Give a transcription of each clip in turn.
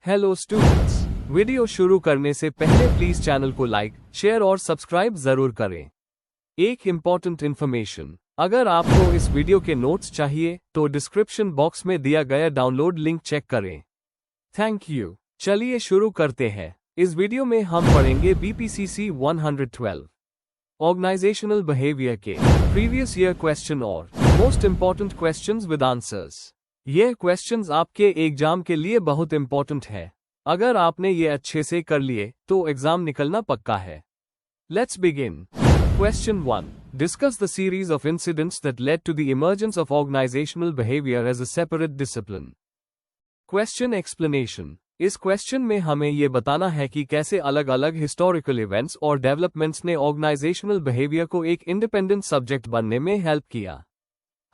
Hello students, video शुरू करने से पहले प्लीज चैनल को लाइक, शेयर और सब्सक्राइब जरूर करें। एक इम्पॉर्टेंट इन्फॉर्मेशन, अगर आपको इस वीडियो के नोट्स चाहिए तो डिस्क्रिप्शन बॉक्स में दिया गया डाउनलोड लिंक चेक करें। Thank you. चलिए शुरू करते हैं। इस वीडियो में हम पढ़ेंगे BPCC 112 ऑर्गेनाइजेशनल बिहेवियर के प्रीवियस ईयर क्वेश्चन और most important questions with answers. ये क्वेश्चंस आपके एग्जाम के लिए बहुत इंपॉर्टेंट है। अगर आपने ये अच्छे से कर लिए तो एग्जाम निकलना पक्का है। Let's begin. Question 1. Discuss the series of incidents that led to the emergence of organizational behavior as a separate discipline. Question explanation. इस क्वेश्चन में हमें ये बताना है कि कैसे अलग अलग हिस्टोरिकल इवेंट्स और डेवलपमेंट्स ने ऑर्गेनाइजेशनल बिहेवियर को एक इंडिपेंडेंट सब्जेक्ट बनने में हेल्प किया।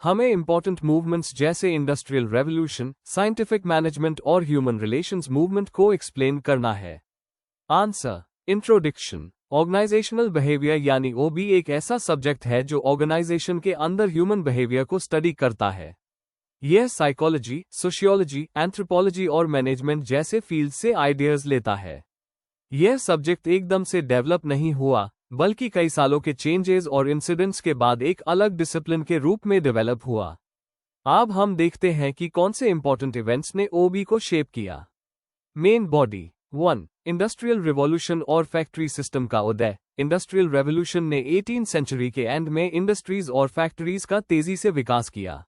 हमें इंपॉर्टेंट मूवमेंट्स जैसे इंडस्ट्रियल रेवोल्यूशन, साइंटिफिक मैनेजमेंट और ह्यूमन रिलेशंस मूवमेंट को एक्सप्लेन करना है। आंसर। इंट्रोडक्शन। ऑर्गेनाइजेशनल बिहेवियर यानी OB एक ऐसा सब्जेक्ट है जो ऑर्गेनाइजेशन के अंदर ह्यूमन बिहेवियर को स्टडी करता है। यह साइकोलॉजी, सोशियोलॉजी, एंथ्रोपोलॉजी और मैनेजमेंट जैसे फील्ड से आइडियाज लेता है। यह सब्जेक्ट एकदम से डेवलप नहीं हुआ, बल्कि कई सालों के चेंजेस और इंसिडेंट्स के बाद एक अलग डिसिप्लिन के रूप में डेवलप हुआ। अब हम देखते हैं कि कौन से इंपॉर्टेंट इवेंट्स ने OB को शेप किया। Main body. 1. इंडस्ट्रियल रिवॉल्यूशन और फैक्ट्री सिस्टम का उदय। इंडस्ट्रियल रेवोल्यूशन ने 18वीं सेंचुरी के एंड में इंडस्ट्रीज और फैक्ट्रीज का तेजी से विकास किया।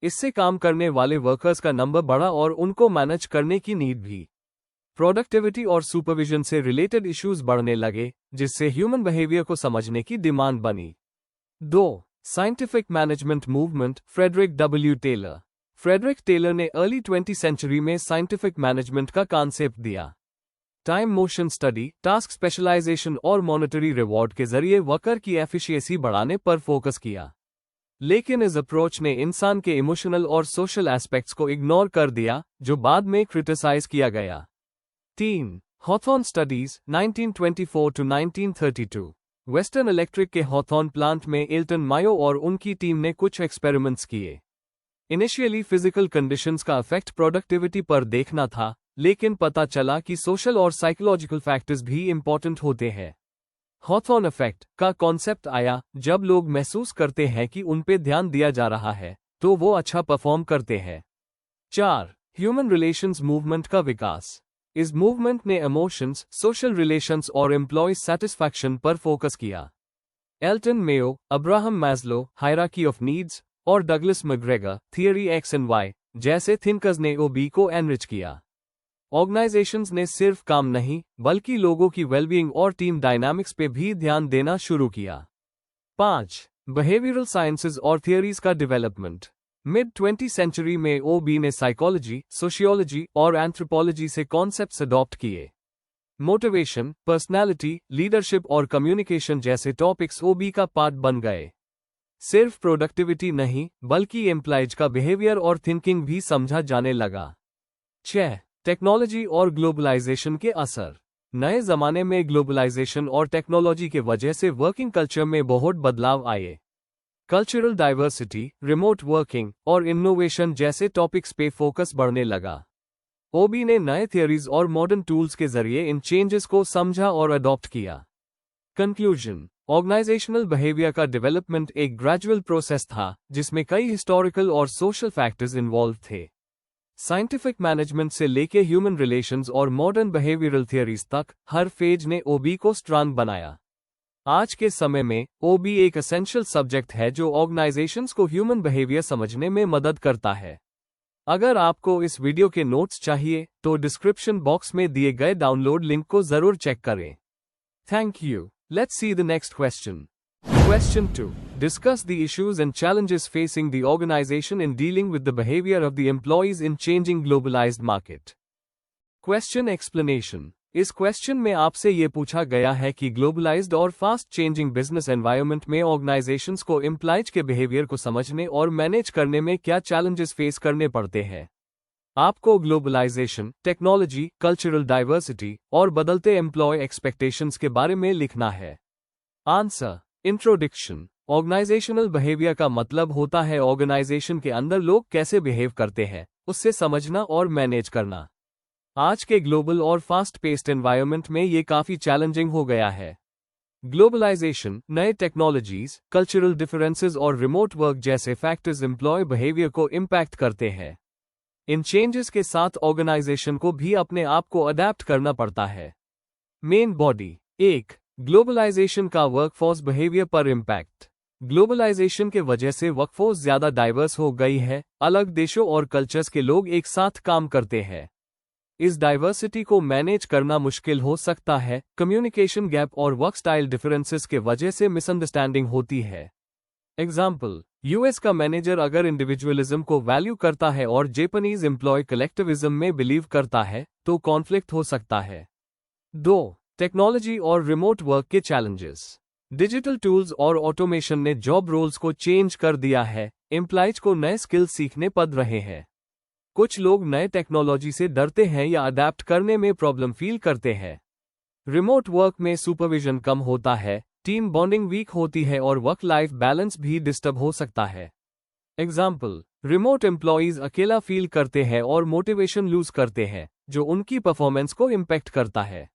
इससे काम करने वाले वर्कर्स का नंबर बढ़ा और उनको मैनेज करने की नीड भी। प्रोडक्टिविटी और सुपरविजन से रिलेटेड इश्यूज बढ़ने लगे, जिससे ह्यूमन बिहेवियर को समझने की डिमांड बनी। 2. Scientific management movement. Frederick W. Taylor. Frederick Taylor ने अर्ली 20वीं सेंचुरी में साइंटिफिक मैनेजमेंट का कॉन्सेप्ट दिया। Time motion study, task specialisation और मॉनेटरी रिवॉर्ड के जरिए वर्कर की एफिशिएंसी बढ़ाने पर फोकस किया। लेकिन इस अप्रोच ने इंसान के इमोशनल और सोशल एस्पेक्ट्स को इग्नोर कर दिया, जो बाद में क्रिटिसाइज किया गया। 3. Hawthorne studies 1924 to 1932। Western electric के हॉथॉर्न प्लांट में एल्टन मायो और उनकी टीम ने कुछ एक्सपेरिमेंट्स किए। इनिशियली फिजिकल कंडीशंस का इफेक्ट प्रोडक्टिविटी पर देखना था, लेकिन पता चला कि सोशल और साइकोलॉजिकल फैक्टर्स भी इंपॉर्टेंट होते हैं। हॉथॉर्न इफेक्ट का कॉन्सेप्ट आया जब लोग महसूस करते हैं कि उन पे ध्यान दिया जा रहा है, तो वो अच्छा परफॉर्म करते हैं। 4. ह्यूमन रिलेशंस मूवमेंट का विकास। इस मूवमेंट ने इमोशंस, सोशल रिलेशंस और एम्प्लॉय सेटिस्फैक्शन पर फोकस किया। Elton Mayo, Abraham Maslow, hierarchy of needs और Douglas McGregor, theory X and Y जैसे थिंकर्स ने OB को एनरिच किया। ऑर्गेनाइजेशंस ने सिर्फ काम नहीं, बल्कि लोगों की वेलबीइंग और टीम डायनामिक्स पे भी ध्यान देना शुरू किया। 5. बिहेवियरल साइंसेज और थियरीज का डेवलपमेंट। मिड 20वीं सेंचुरी में OB ने साइकोलॉजी, सोशियोलॉजी और एंथ्रोपोलॉजी से कॉन्सेप्ट्स अडॉप्ट किए। मोटिवेशन, पर्सनैलिटी, लीडरशिप और कम्युनिकेशन जैसे टॉपिक्स OB का पार्ट बन गए। सिर्फ प्रोडक्टिविटी नहीं, बल्कि एम्प्लॉयज का बिहेवियर और थिंकिंग भी समझा जाने लगा। 6. टेक्नोलॉजी और ग्लोबलाइजेशन के असर। नए जमाने में ग्लोबलाइजेशन और टेक्नोलॉजी के वजह से वर्किंग कल्चर में बहुत बदलाव आए। कल्चरल डाइवर्सिटी, रिमोट वर्किंग और इनोवेशन जैसे टॉपिक्स पे फोकस बढ़ने लगा। OB ने नए थियरीज और मॉडर्न टूल्स के जरिए इन चेंजेस को समझा और अडॉप्ट किया। कंक्लूजन। ऑर्गेनाइजेशनल बिहेवियर का डेवलपमेंट एक ग्रेजुअल प्रोसेस था, जिसमें कई हिस्टोरिकल और सोशल फैक्टर्स इन्वॉल्व थे। साइंटिफिक मैनेजमेंट से लेके ह्यूमन रिलेशंस और मॉडर्न बिहेवियरल थियरीज तक, हर फेज ने OB को स्ट्रांग बनाया। आज के समय में OB एक एसेंशियल सब्जेक्ट है जो ऑर्गेनाइजेशंस को ह्यूमन बिहेवियर समझने में मदद करता है। अगर आपको इस वीडियो के नोट्स चाहिए तो डिस्क्रिप्शन बॉक्स में दिए गए डाउनलोड लिंक को जरूर चेक करें। Thank you. Let's see the next question. Question 2. Discuss the issues and challenges facing the organization in dealing with the behavior of the employees in changing globalized market. Question explanation. इस question में आपसे ये पूछा गया है कि globalised और fast changing business environment में ऑर्गेनाइजेशंस को एम्प्लॉयज के बिहेवियर को समझने और मैनेज करने में क्या चैलेंजेस फेस करने पड़ते हैं। आपको ग्लोबलाइजेशन, टेक्नोलॉजी, कल्चरल डाइवर्सिटी और बदलते एम्प्लॉय एक्सपेक्टेशंस के बारे में लिखना है। आंसर। इंट्रोडक्शन। ऑर्गेनाइजेशनल बिहेवियर का मतलब होता है ऑर्गेनाइजेशन के अंदर लोग कैसे बिहेव करते हैं, उससे समझना और मैनेज करना। आज के ग्लोबल और फास्ट पेस्ड एनवायरनमेंट में ये काफी चैलेंजिंग हो गया है। ग्लोबलाइजेशन, नए टेक्नोलॉजीज, कल्चरल डिफरेंसेस और रिमोट वर्क जैसे फैक्टर्स एम्प्लॉय बिहेवियर को इम्पैक्ट करते हैं। इन चेंजेस के साथ ऑर्गेनाइजेशन को भी अपने आप को अडेप्ट करना पड़ता है। Main body. 1. ग्लोबलाइजेशन का वर्कफोर्स बिहेवियर पर इम्पैक्ट। ग्लोबलाइजेशन के वजह से वर्कफोर्स ज्यादा डाइवर्स हो गई है, अलग देशों और कल्चर्स के लोग एक साथ काम करते हैं। इस डाइवर्सिटी को मैनेज करना मुश्किल हो सकता है, कम्युनिकेशन गैप और वर्क स्टाइल डिफरेंसेस के वजह से मिसअंडरस्टैंडिंग होती है। एग्जाम्पल, यूएस का मैनेजर अगर इंडिविजुअलिज्म को वैल्यू करता है और जापानीज एम्प्लॉय कलेक्टिविज्म में बिलीव करता है, तो कॉन्फ्लिक्ट हो सकता है। 2. टेक्नोलॉजी और रिमोट वर्क के चैलेंजेस। डिजिटल टूल्स और ऑटोमेशन ने जॉब रोल्स को चेंज कर दिया है, एम्प्लॉयज को नए स्किल्स सीखने पड़ रहे हैं। कुछ लोग नए टेक्नोलॉजी से डरते हैं या अडेप्ट करने में प्रॉब्लम फील करते हैं। रिमोट वर्क में सुपरविजन कम होता है, टीम बॉन्डिंग वीक होती है और वर्क लाइफ बैलेंस भी डिस्टर्ब हो सकता है। एग्जाम्पल, रिमोट एम्प्लॉयज अकेला फील करते हैं और मोटिवेशन लूज करते हैं, जो उनकी परफॉर्मेंस को इम्पैक्ट करता है।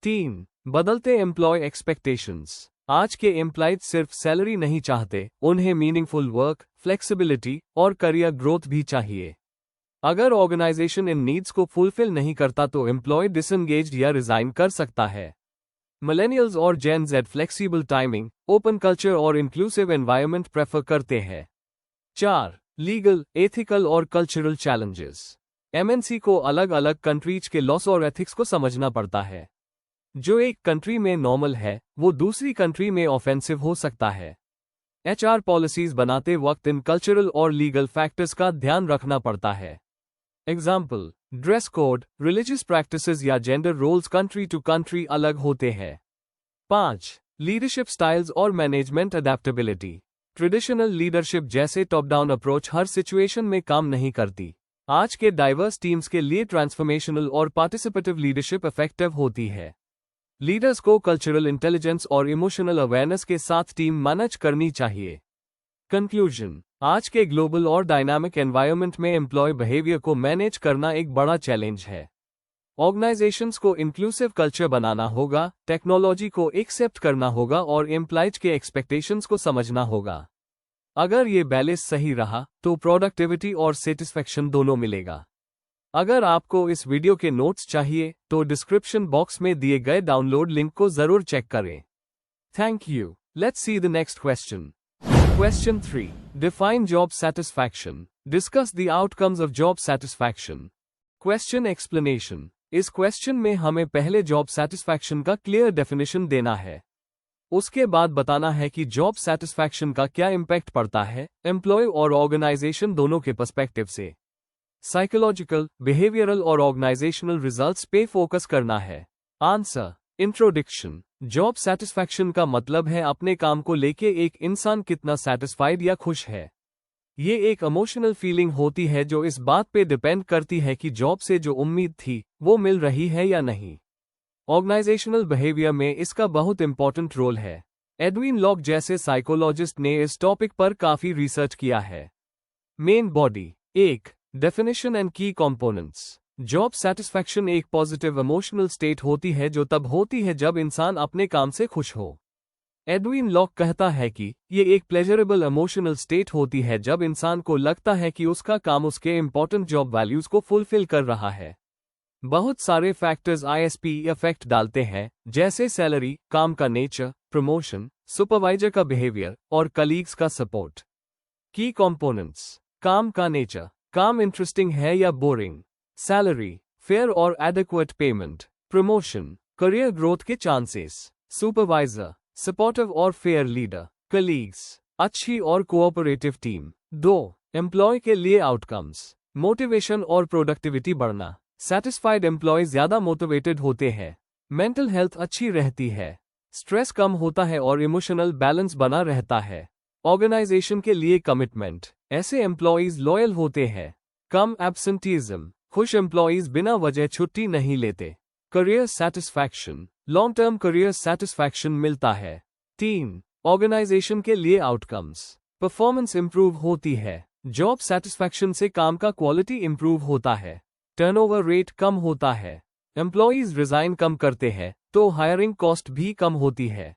3. बदलते एम्प्लॉय एक्सपेक्टेशंस। आज के एम्प्लॉयज सिर्फ सैलरी नहीं चाहते, उन्हें मीनिंगफुल वर्क, फ्लेक्सिबिलिटी और करियर ग्रोथ भी चाहिए। अगर ऑर्गेनाइजेशन इन नीड्स को फुलफिल नहीं करता तो एम्प्लॉय डिसएंगेज्ड या रिजाइन कर सकता है। मिलेनियल्स और Gen Z flexible timing, open culture और इंक्लूसिव एनवायरनमेंट प्रेफर करते हैं। 4. लीगल, एथिकल और कल्चरल चैलेंजेस। एमएनसी को अलग अलग कंट्रीज के लॉस और एथिक्स को समझना पड़ता है। जो एक कंट्री में नॉर्मल है, वो दूसरी कंट्री में ऑफेंसिव हो सकता है। एचआर पॉलिसीज बनाते वक्त इन कल्चरल और लीगल फैक्टर्स का ध्यान रखना पड़ता है। Example, dress code, religious practices या gender roles country to country अलग होते हैं। 5. लीडरशिप स्टाइल्स और मैनेजमेंट अडेप्टेबिलिटी। ट्रेडिशनल लीडरशिप जैसे टॉप डाउन अप्रोच हर सिचुएशन में काम नहीं करती। आज के डाइवर्स टीम्स के लिए ट्रांसफॉर्मेशनल और पार्टिसिपेटिव लीडरशिप इफेक्टिव होती है। लीडर्स को कल्चरल इंटेलिजेंस और इमोशनल अवेयरनेस के साथ टीम मैनेज करनी चाहिए। कंक्लूजन, आज के ग्लोबल और डायनामिक एनवायरनमेंट में एम्प्लॉय बिहेवियर को मैनेज करना एक बड़ा चैलेंज है। ऑर्गेनाइजेशंस को इंक्लूसिव कल्चर बनाना होगा, टेक्नोलॉजी को एक्सेप्ट करना होगा और एम्प्लॉयज के एक्सपेक्टेशंस को समझना होगा। अगर ये बैलेंस सही रहा, तो प्रोडक्टिविटी और सेटिस्फैक्शन दोनों मिलेगा। अगर आपको इस वीडियो के नोट्स चाहिए, तो डिस्क्रिप्शन बॉक्स में दिए गए डाउनलोड लिंक को जरूर चेक करें। Thank you. Let's see the next question. Question 3. Define job satisfaction. Discuss the outcomes of job satisfaction. Question explanation. इस क्वेश्चन में हमें पहले जॉब सेटिस्फैक्शन का क्लियर डेफिनेशन देना है। उसके बाद बताना है कि जॉब सेटिस्फैक्शन का क्या इम्पैक्ट पड़ता है एम्प्लॉय और ऑर्गेनाइजेशन दोनों के पर्सपेक्टिव से। साइकोलॉजिकल, बिहेवियरल और ऑर्गेनाइजेशनल रिजल्ट्स पे फोकस करना है। आंसर। इंट्रोडक्शन। जॉब सेटिस्फैक्शन का मतलब है अपने काम को लेके एक इंसान कितना सेटिस्फाइड या खुश है। ये एक इमोशनल फीलिंग होती है जो इस बात पे डिपेंड करती है कि जॉब से जो उम्मीद थी वो मिल रही है या नहीं। ऑर्गेनाइजेशनल बिहेवियर में इसका बहुत इंपॉर्टेंट रोल है। एडविन लॉक जैसे साइकोलॉजिस्ट ने इस टॉपिक पर काफी रिसर्च किया है। Main body. 1. डेफिनेशन एंड की कंपोनेंट्स। जॉब सेटिस्फैक्शन एक पॉजिटिव इमोशनल स्टेट होती है जो तब होती है जब इंसान अपने काम से खुश हो। एडविन लॉक कहता है कि ये एक प्लेजरेबल इमोशनल स्टेट होती है जब इंसान को लगता है कि उसका काम उसके इंपॉर्टेंट जॉब वैल्यूज को फुलफिल कर रहा है। बहुत सारे फैक्टर्स आईएसपी इफेक्ट डालते हैं, जैसे सैलरी, काम का नेचर, प्रमोशन, सुपरवाइजर का बिहेवियर और कलीग्स का सपोर्ट। की कंपोनेंट्स। काम का नेचर, काम इंटरेस्टिंग है या बोरिंग। सैलरी, फेयर और adequate payment. Promotion, career growth के चांसेस। सुपरवाइजर, सपोर्टिव और फेयर लीडर। कलीग्स, अच्छी और कोऑपरेटिव टीम। 2. एम्प्लॉय के लिए आउटकम्स। मोटिवेशन और प्रोडक्टिविटी बढ़ना। सेटिस्फाइड एम्प्लॉय ज्यादा मोटिवेटेड होते हैं। मेंटल हेल्थ अच्छी रहती है। स्ट्रेस कम होता है और इमोशनल बैलेंस बना रहता है। ऑर्गेनाइजेशन के लिए कमिटमेंट, ऐसे एम्प्लॉयज लॉयल होते हैं। कम एब्सेंटीज्म, खुश एम्प्लॉयज बिना वजह छुट्टी नहीं लेते। Career satisfaction, long term career satisfaction मिलता है। 3. ऑर्गेनाइजेशन के लिए आउटकम्स। परफॉर्मेंस इंप्रूव होती है। जॉब सेटिस्फैक्शन से काम का क्वालिटी इंप्रूव होता है। टर्नओवर रेट कम होता है, एम्प्लॉइज रिजाइन कम करते हैं तो हायरिंग कॉस्ट भी कम होती है।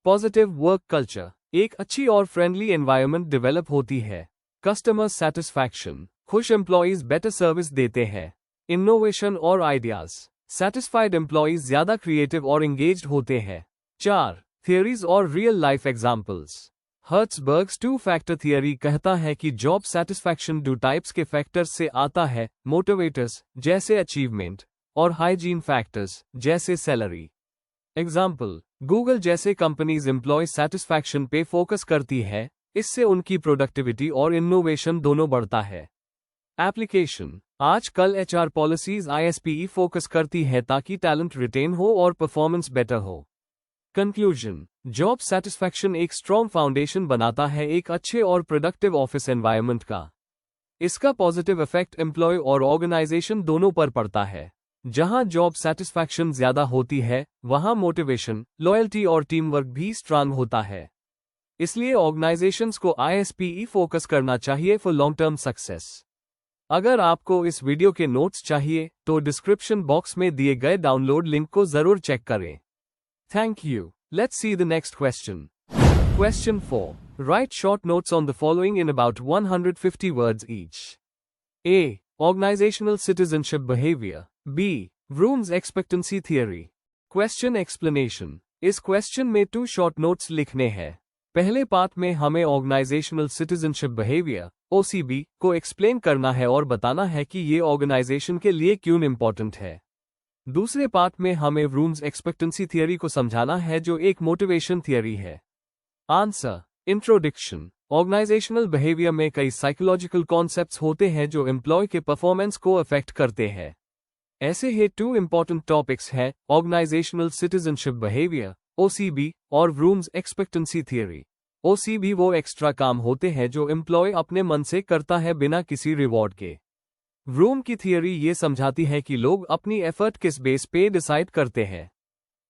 पॉजिटिव वर्क कल्चर, एक अच्छी और फ्रेंडली एनवायरनमेंट डेवलप होती है। कस्टमर सेटिस्फैक्शन, खुश एम्प्लॉइज बेटर सर्विस देते हैं। इनोवेशन और आइडियाज, सेटिस्फाइड एम्प्लॉइज ज्यादा क्रिएटिव और एंगेज्ड होते हैं। 4. थियरीज और real life examples. हर्ट्सबर्ग्स two-factor theory कहता है कि जॉब सेटिस्फैक्शन 2 टाइप्स के फैक्टर्स से आता है, मोटिवेटर्स जैसे अचीवमेंट और हाइजीन फैक्टर्स जैसे सैलरी। एग्जाम्पल, गूगल जैसे कंपनीज एम्प्लॉय सेटिस्फैक्शन पे फोकस करती है, इससे उनकी प्रोडक्टिविटी और इनोवेशन दोनों बढ़ता है। एप्लीकेशन, आजकल एचआर पॉलिसीज ISPE फोकस करती है ताकि टैलेंट रिटेन हो और परफॉर्मेंस बेटर हो। कंक्लूजन, जॉब सेटिस्फैक्शन एक स्ट्रॉन्ग फाउंडेशन बनाता है एक अच्छे और प्रोडक्टिव ऑफिस एनवायरनमेंट का। इसका पॉजिटिव इफेक्ट एम्प्लॉय और ऑर्गेनाइजेशन दोनों पर पड़ता है। जहां जॉब सेटिस्फैक्शन ज्यादा होती है, वहां मोटिवेशन, लॉयल्टी और टीम वर्क भी स्ट्रांग होता है। इसलिए ऑर्गेनाइजेशंस को ISPE फोकस करना चाहिए फॉर लॉन्ग टर्म सक्सेस। अगर आपको इस वीडियो के नोट्स चाहिए तो डिस्क्रिप्शन बॉक्स में दिए गए डाउनलोड लिंक को जरूर चेक करें। Thank you. Let's see the next question. Question 4. Write short notes on the following in about 150 words each. A. Organizational citizenship behavior. B. Vroom's expectancy theory. Question explanation. इस question में 2 short notes लिखने हैं। पहले part में हमें organisational citizenship behaviour OCB को explain करना है और बताना है कि ये ऑर्गेनाइजेशन के लिए क्यों इंपॉर्टेंट है। दूसरे पार्ट में हमें व्रूम्स एक्सपेक्टेंसी थियरी को समझाना है जो एक मोटिवेशन थियरी है। आंसर। इंट्रोडक्शन। ऑर्गेनाइजेशनल बिहेवियर में कई साइकोलॉजिकल कॉन्सेप्ट्स होते हैं जो एम्प्लॉय के परफॉर्मेंस को अफेक्ट करते हैं। ऐसे ही 2 इंपॉर्टेंट टॉपिक्स हैं, ऑर्गेनाइजेशनल सिटीजनशिप बिहेवियर OCB और व्रूम्स एक्सपेक्टेंसी थियरी। OCB वो एक्स्ट्रा काम होते हैं जो एम्प्लॉय अपने मन से करता है बिना किसी रिवॉर्ड के। व्रूम की थियरी ये समझाती है कि लोग अपनी एफर्ट किस बेस पे डिसाइड करते हैं।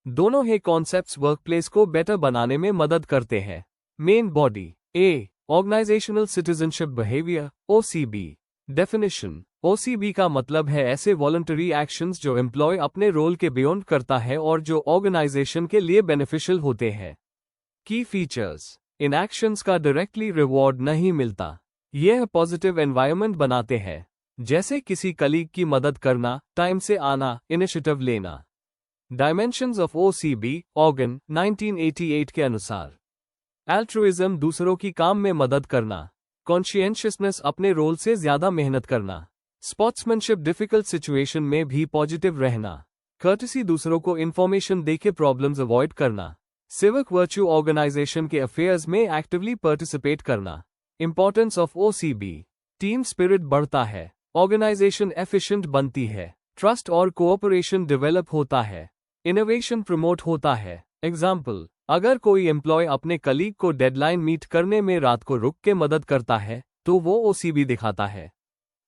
दोनों ही कॉन्सेप्ट्स वर्कप्लेस को बेटर बनाने में मदद करते हैं। Main body. A. Organisational citizenship behaviour OCB। Definition. OCB का मतलब है ऐसे वॉलंटरी एक्शंस जो एम्प्लॉय अपने रोल के बियॉन्ड करता है और जो ऑर्गेनाइजेशन के लिए बेनिफिशियल होते हैं। की फीचर्स। इन एक्शंस का डायरेक्टली रिवॉर्ड नहीं मिलता। यह पॉजिटिव एनवायरनमेंट बनाते हैं, जैसे किसी कलीग की मदद करना, टाइम से आना, इनिशिएटिव लेना। डायमेंशंस ऑफ OCB, ऑर्गन 1988 के अनुसार। एल्ट्रुइज्म दूसरों की काम में मदद करना। कॉन्शियसनेस अपने रोल से ज्यादा मेहनत करना। स्पोर्ट्समैनशिप डिफिकल्ट सिचुएशन में भी पॉजिटिव रहना। कर्टसी दूसरों को इन्फॉर्मेशन देके प्रॉब्लम्स अवॉइड करना। सिविक वर्च्यू ऑर्गेनाइजेशन के अफेयर्स में एक्टिवली पार्टिसिपेट करना। Importance of OCB। Team spirit बढ़ता है, ऑर्गेनाइजेशन एफिशिएंट बनती है, ट्रस्ट और कोऑपरेशन डेवलप होता है, इनोवेशन प्रमोट होता है। एग्जाम्पल, अगर कोई एम्प्लॉय अपने कलीग को डेडलाइन मीट करने में रात को रुक के मदद करता है तो वो OCB दिखाता है।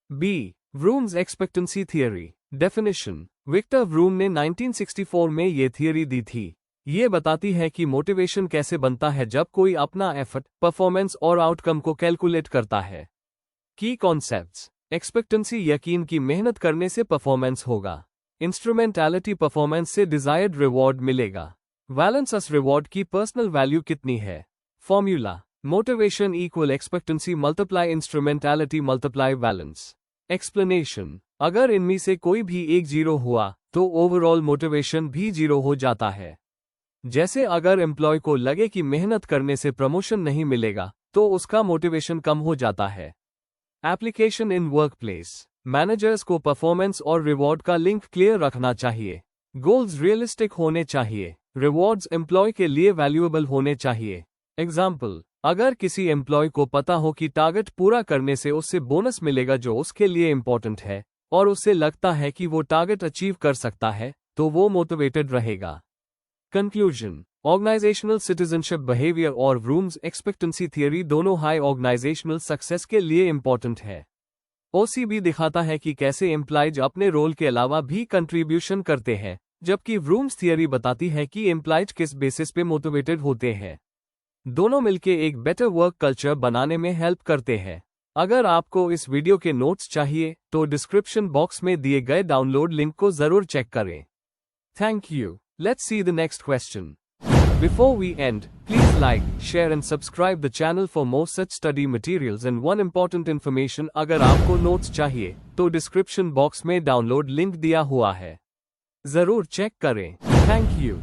B. Vroom's expectancy theory. Definition. Victor Vroom ने 1964 में ये थियरी दी थी। ये बताती है कि मोटिवेशन कैसे बनता है जब कोई अपना एफर्ट, परफॉर्मेंस और आउटकम को कैलकुलेट करता है। की कॉन्सेप्ट्स। एक्सपेक्टेंसी यकीन की मेहनत करने से परफॉर्मेंस होगा। इंस्ट्रूमेंटैलिटी परफॉर्मेंस से डिजायर्ड रिवॉर्ड मिलेगा। वैलेंस अस रिवॉर्ड की पर्सनल वैल्यू कितनी है। Formula. Motivation equal expectancy multiply instrumentality multiply valence. Explanation. अगर इनमें से कोई भी एक 0 हुआ तो ओवरऑल मोटिवेशन भी 0 हो जाता है। जैसे अगर एम्प्लॉय को लगे कि मेहनत करने से प्रमोशन नहीं मिलेगा तो उसका मोटिवेशन कम हो जाता है। Application in workplace. मैनेजर्स को परफॉर्मेंस और रिवॉर्ड का लिंक क्लियर रखना चाहिए। गोल्स रियलिस्टिक होने चाहिए। रिवॉर्ड्स एम्प्लॉय के लिए वैल्यूएबल होने चाहिए। एग्जाम्पल, अगर किसी एम्प्लॉय को पता हो कि टारगेट पूरा करने से उससे बोनस मिलेगा जो उसके लिए इंपॉर्टेंट है और उससे लगता है कि वो टारगेट अचीव कर सकता है तो वो मोटिवेटेड रहेगा। कंक्लूजन। ऑर्गेनाइजेशनल सिटीजनशिप बिहेवियर और व्रूम्स एक्सपेक्टेंसी थियरी दोनों हाई ऑर्गेनाइजेशनल सक्सेस के लिए इंपॉर्टेंट है। OCB दिखाता है कि कैसे एम्प्लॉयज अपने रोल के अलावा भी कंट्रीब्यूशन करते हैं, जबकि व्रूम्स थियरी बताती है कि एम्प्लॉयज किस बेसिस पे मोटिवेटेड होते हैं। दोनों मिलके एक बेटर वर्क कल्चर बनाने में हेल्प करते हैं। अगर आपको इस वीडियो के नोट्स चाहिए तो डिस्क्रिप्शन बॉक्स में दिए गए डाउनलोड लिंक को जरूर चेक करें। Thank you. Let's see the next question. Before we end, please like, share and subscribe the channel for more such study materials and one important information अगर आपको notes चाहिए तो डिस्क्रिप्शन बॉक्स में download link दिया हुआ है, जरूर check करें। Thank you.